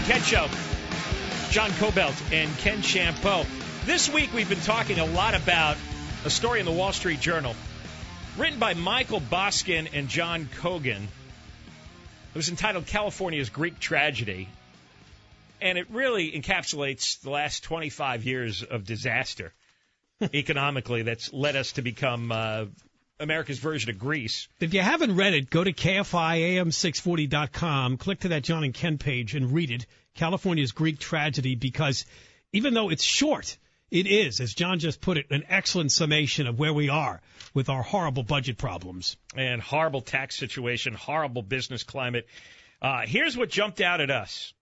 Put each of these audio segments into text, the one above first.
Ken Show. John Cobelt and Ken Champeau. This week we've been talking a lot about a story in the Wall Street Journal written by Michael Boskin and John Cogan. It was entitled California's Greek Tragedy, and it really encapsulates the last 25 years of disaster economically that's led us to become America's version of Greece. If you haven't read it, go to KFI AM640.com, click to that John and Ken page and read it, California's Greek Tragedy, because even though it's short, it is, as John just put it, an excellent summation of where we are with our horrible budget problems. And horrible tax situation, horrible business climate. Here's what jumped out at us.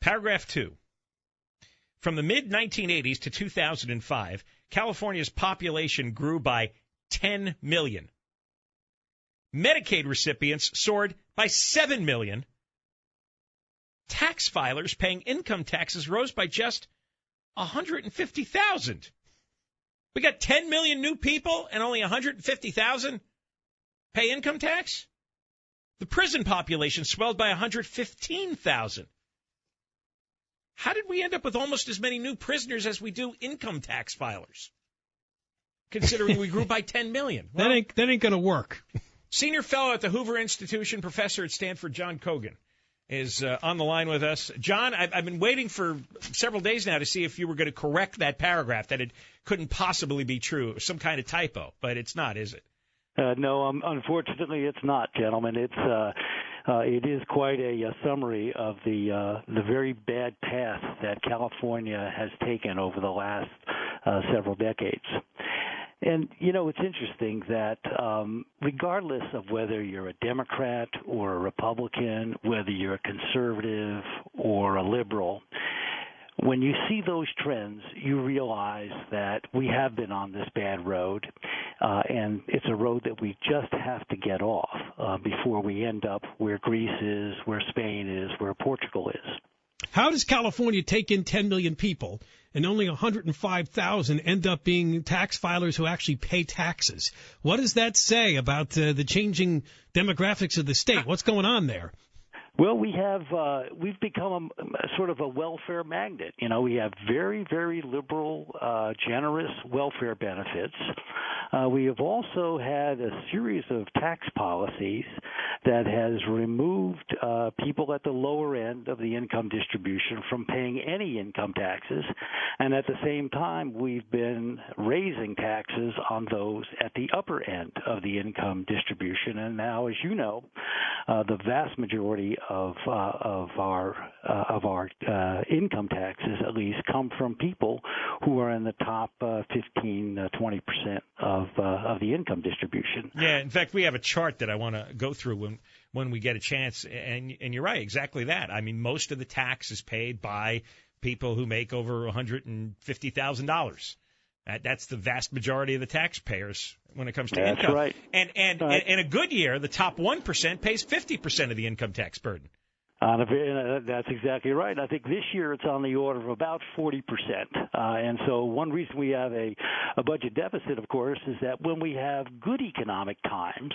Paragraph 2. From the mid-1980s to 2005, California's population grew by 10 million. Medicaid recipients soared by 7 million. Tax filers paying income taxes rose by just 150,000. We got 10 million new people and only 150,000 pay income tax? The prison population swelled by 115,000. How did we end up with almost as many new prisoners as we do income tax filers? Considering we grew by 10 million. Well, that ain't going to work. Senior fellow at the Hoover Institution, professor at Stanford, John Cogan, is on the line with us. John, I've been waiting for several days now to see if you were going to correct that paragraph, that it couldn't possibly be true, some kind of typo, but it's not, is it? No, unfortunately, it's not, gentlemen. It is quite a summary of the very bad path that California has taken over the last several decades. And, you know, it's interesting that regardless of whether you're a Democrat or a Republican, whether you're a conservative or a liberal, when you see those trends, you realize that we have been on this bad road, and it's a road that we just have to get off before we end up where Greece is, where Spain is, where Portugal is. How does California take in 10 million people and only 105,000 end up being tax filers who actually pay taxes? What does that say about the changing demographics of the state? What's going on there? Well, we've become a sort of a welfare magnet. You know, we have very, very liberal, generous welfare benefits. We have also had a series of tax policies that has removed people at the lower end of the income distribution from paying any income taxes, and at the same time, we've been raising taxes on those at the upper end of the income distribution. And now, as you know, the vast majority of our income taxes, at least, come from people who are in the top 15, 20% of the income distribution. Yeah, in fact, we have a chart that I want to go through when we get a chance, and you're right, exactly that. I mean, most of the tax is paid by people who make over $150,000. That's the vast majority of the taxpayers when it comes to income. That's right. And in a good year, the top 1% pays 50% of the income tax burden. That's exactly right. I think this year it's on the order of about 40%. And so one reason we have a budget deficit, of course, is that when we have good economic times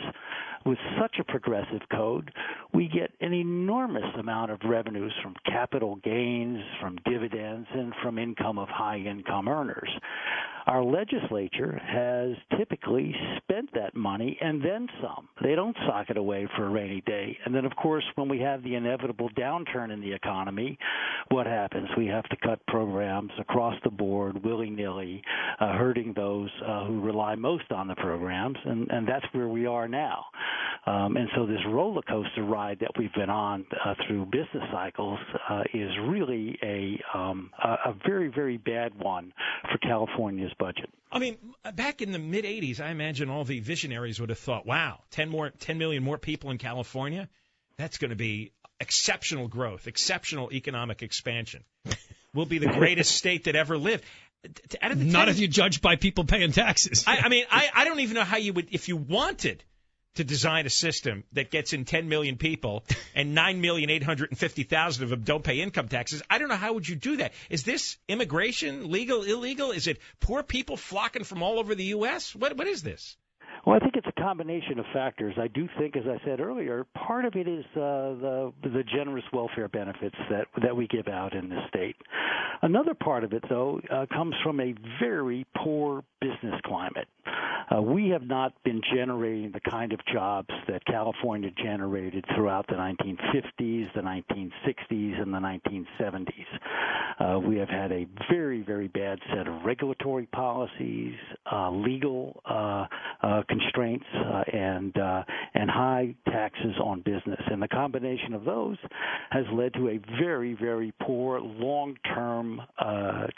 with such a progressive code, we get an enormous amount of revenues from capital gains, from dividends, and from income of high-income earners. Our legislature has typically spent that money and then some. They don't sock it away for a rainy day. And then, of course, when we have the inevitable downturn in the economy, what happens? We have to cut programs across the board, willy-nilly, hurting those who rely most on the programs, and that's where we are now. And so this roller coaster ride that we've been on through business cycles is really a very, very bad one for California's budget. I mean, back in the mid-'80s, I imagine all the visionaries would have thought, wow, 10 million more people in California? That's going to be exceptional growth, exceptional economic expansion. We'll be the greatest state that ever lived. Not if you judge by people paying taxes. I mean, I don't even know how you would, if you wanted to design a system that gets in 10 million people and 9,850,000 of them don't pay income taxes. I don't know how would you do that. Is this immigration, legal, illegal? Is it poor people flocking from all over the U.S.? What is this? Well, I think it's a combination of factors. I do think, as I said earlier, part of it is the generous welfare benefits that we give out in the state. Another part of it, though, comes from a very poor business climate. We have not been generating the kind of jobs that California generated throughout the 1950s, the 1960s, and the 1970s. We have had a very, very bad set of regulatory policies, legal constraints, and high taxes on business. And the combination of those has led to a very, very poor long-term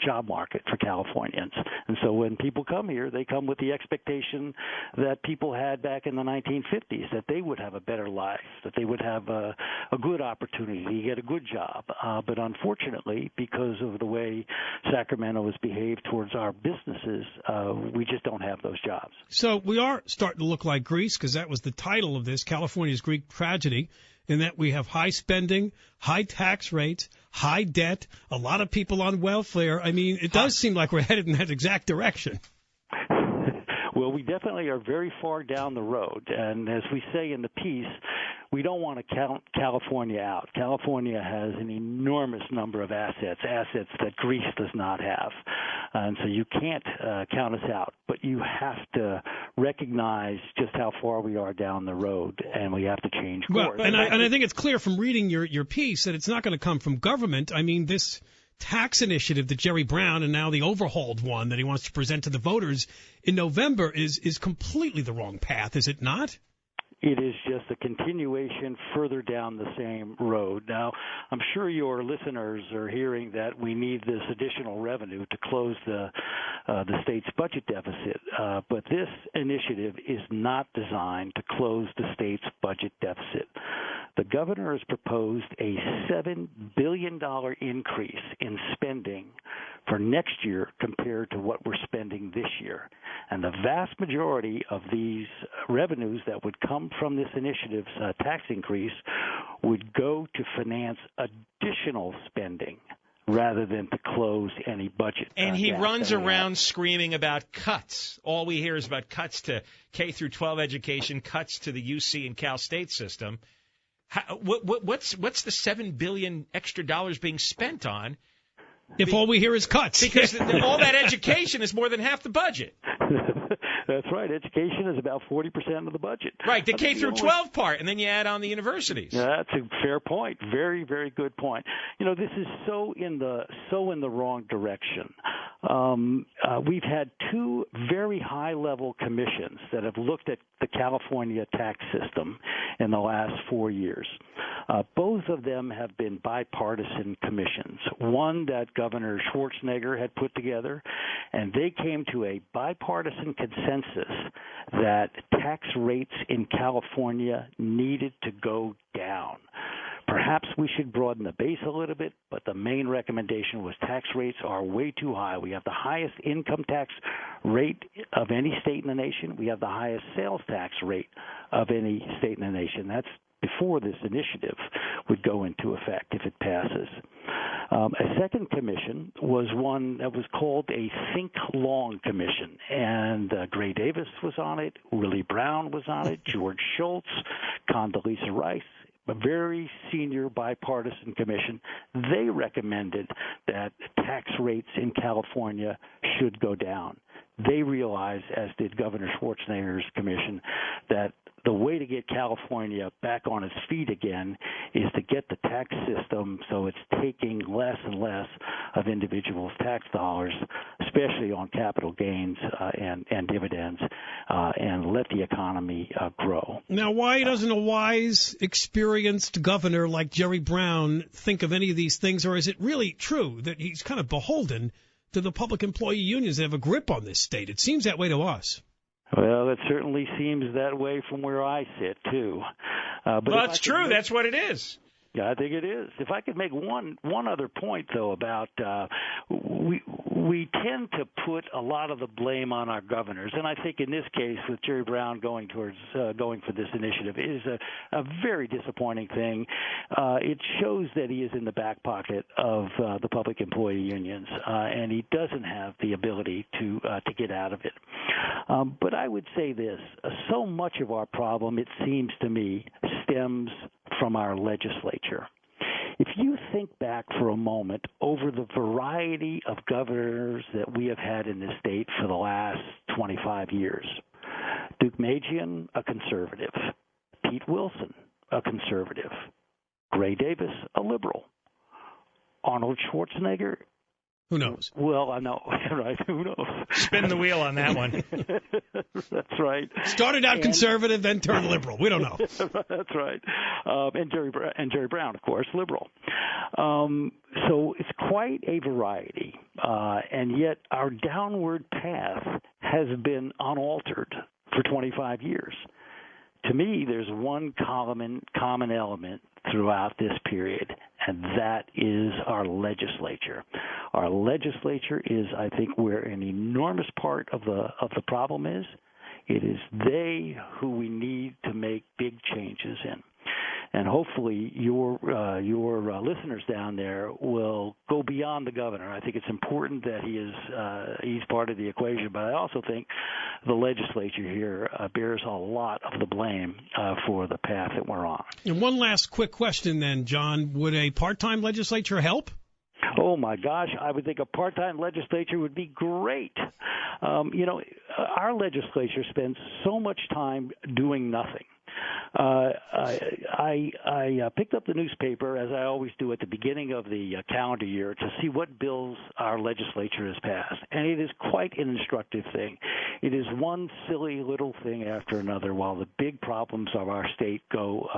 job market for Californians. And so when people come here, they come with the expectation that people had back in the 1950s, that they would have a better life, that they would have a good opportunity to get a good job. But unfortunately, because of the way Sacramento has behaved towards our businesses, we just don't have those jobs. So we are starting to look like Greece, because that was the title of this, California's Greek Tragedy, in that we have high spending, high tax rates, high debt, a lot of people on welfare. I mean, it does seem like we're headed in that exact direction. Well, we definitely are very far down the road. And as we say in the piece, we don't want to count California out. California has an enormous number of assets that Greece does not have. And so you can't count us out. But you have to recognize just how far we are down the road, and we have to change course. Well, and I think it's clear from reading your piece that it's not going to come from government. I mean, this tax initiative that Jerry Brown, and now the overhauled one that he wants to present to the voters in November, is completely the wrong path, is it not? It is just a continuation further down the same road. Now, I'm sure your listeners are hearing that we need this additional revenue to close the state's budget deficit, but this initiative is not designed to close the state's budget deficit. The governor has proposed a $7 billion increase in spending for next year compared to what we're spending this year. And the vast majority of these revenues that would come from this initiative's tax increase would go to finance additional spending rather than to close any budget. And he runs around screaming about cuts. All we hear is about cuts to K through 12 education, cuts to the UC and Cal State system. What's the $7 billion extra dollars being spent on? If all we hear is cuts. Because all that education is more than half the budget. That's right. Education is about 40% of the budget. Right, the K through 12 part, and then you add on the universities. Yeah, that's a fair point. Very, very good point. You know, this is so in the wrong direction. We've had two very high-level commissions that have looked at the California tax system in the last 4 years. Both of them have been bipartisan commissions. One that Governor Schwarzenegger had put together, and they came to a bipartisan consensus that tax rates in California needed to go down. Perhaps we should broaden the base a little bit, but the main recommendation was tax rates are way too high. We have the highest income tax rate of any state in the nation. We have the highest sales tax rate of any state in the nation. That's before this initiative would go into effect if it passes. A second commission was one that was called a Think Long Commission, and Gray Davis was on it, Willie Brown was on it, George Shultz, Condoleezza Rice, a very senior bipartisan commission. They recommended that tax rates in California should go down. They realized, as did Governor Schwarzenegger's commission, that the way to get California back on its feet again is to get the tax system so it's taking less and less of individuals' tax dollars, especially on capital gains and dividends, and let the economy grow. Now, why doesn't a wise, experienced governor like Jerry Brown think of any of these things, or is it really true that he's kind of beholden to the public employee unions that have a grip on this state? It seems that way to us. Well, it certainly seems that way from where I sit, too. Well, it's true. That's what it is. Yeah, I think it is. If I could make one other point, though, about we tend to put a lot of the blame on our governors, and I think in this case with Jerry Brown going for this initiative is a very disappointing thing. It shows that he is in the back pocket of the public employee unions, and he doesn't have the ability to get out of it. But I would say this: so much of our problem, it seems to me, stems from our legislature. If you think back for a moment over the variety of governors that we have had in this state for the last 25 years, Duke Majian, a conservative, Pete Wilson, a conservative, Gray Davis, a liberal, Arnold Schwarzenegger. Who knows? Well, I know, right? Who knows? Spin the wheel on that one. That's right. Started out conservative, then turned liberal. We don't know. That's right. And Jerry Brown, of course, liberal. So it's quite a variety, and yet our downward path has been unaltered for 25 years. To me, there's one common element throughout this period, and that is our legislature. Our legislature is, I think, where an enormous part of the problem is. It is they who we need to make big changes in. And hopefully your listeners down there will go beyond the governor. I think it's important that he's part of the equation, but I also think the legislature here bears a lot of the blame for the path that we're on. And one last quick question then, John. Would a part-time legislature help? Oh, my gosh, I would think a part-time legislature would be great. Our legislature spends so much time doing nothing. I picked up the newspaper, as I always do at the beginning of the calendar year, to see what bills our legislature has passed. And it is quite an instructive thing. It is one silly little thing after another while the big problems of our state go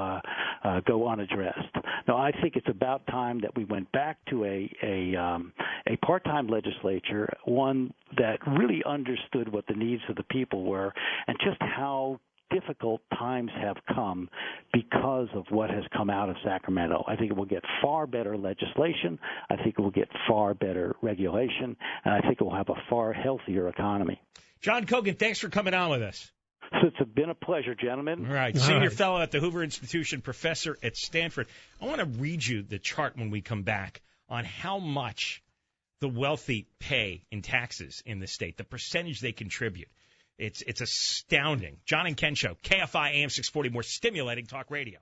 unaddressed. Now, I think it's about time that we went back to a part-time legislature, one that really understood what the needs of the people were and just how difficult times have come because of what has come out of Sacramento. I think it will get far better legislation. I think it will get far better regulation. And I think it will have a far healthier economy. John Cogan, thanks for coming on with us. So it's been a pleasure, gentlemen. All right. Senior fellow at the Hoover Institution, professor at Stanford. I want to read you the chart when we come back on how much the wealthy pay in taxes in the state, the percentage they contribute. It's astounding. John and Ken Show, KFI AM640, more stimulating talk radio.